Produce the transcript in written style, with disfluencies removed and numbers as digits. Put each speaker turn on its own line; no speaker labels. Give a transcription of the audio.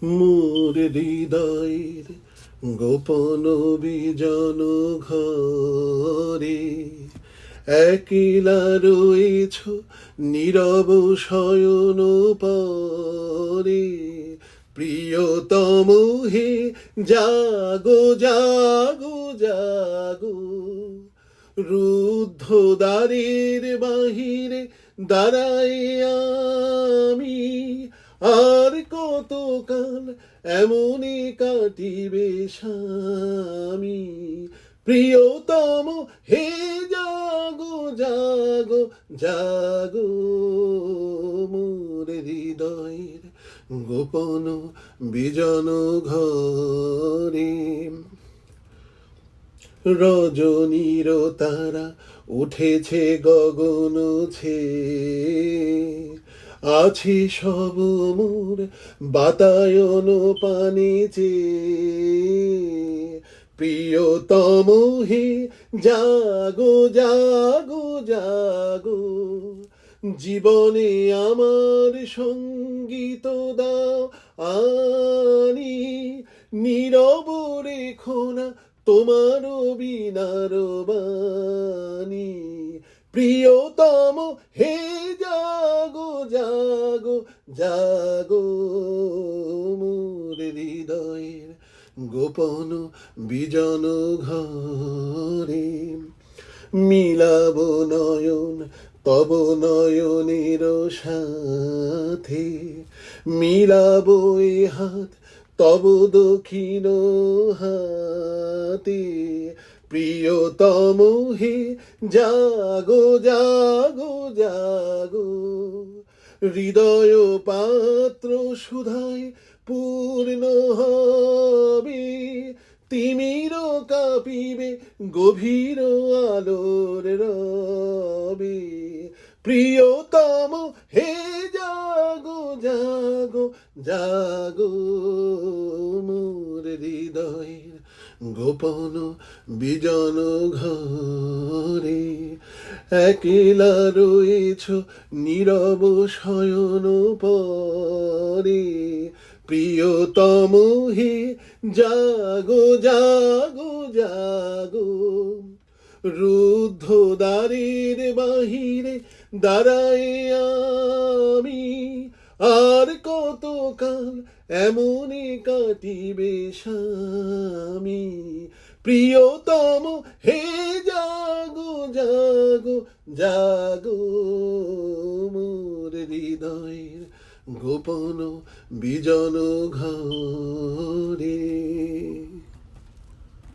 মোর হৃদয়ের গোপন বিজন ঘরে একলা রয়েছ নীরব শয়ন পরে। প্রিয়তম হে জাগো জাগো জাগো, রুদ্ধ দ্বারের বাহিরে দাঁড়াই আমি। আর কতকাল এমনই কাটিবে স্বামী। প্রিয়তম হে জাগো জাগো জাগো, মোর হৃদয়ের গোপন বিজন ঘরে। রজনীর তারা উঠেছে গগন ছেয়ে, আছে সব মোর বাতায়ন পানে চেয়ে। প্রিয়তম হে জাগো জাগো জাগো, জীবনে আমার সঙ্গীত দাও আনি। নীরব রেখো না তোমার বিনার বাণী। প্রিয়তম হে জাগো জাগো জাগো, মোর হৃদয়ের গোপন বিজন ঘরে। মিলাব নয়ন তব নয়নের সাথে, মিলাব এ হাত তব দক্ষিণ হাতে। প্রিয়তম হে জাগো জাগো জাগো, হৃদয় পাত্র সুধায় পূর্ণ হবে। তিমির কাঁপিবে গভীর আলোর রবে। প্রিয়তম হে জাগো জাগো জাগো, মোর হৃদয়ের গোপন বিজন ঘরে একলা রয়েছ নীরব শয়ন পরে। প্রিয়তম হে জাগো জাগো জাগো, রুদ্ধ দ্বারের বাহিরে দাঁড়াই আমি। আর কতকাল এমনই কাটিবে স্বামী। প্রিয়তম হে জাগো জাগো জাগো, মোর হৃদয়ের গোপন বিজন ঘরে।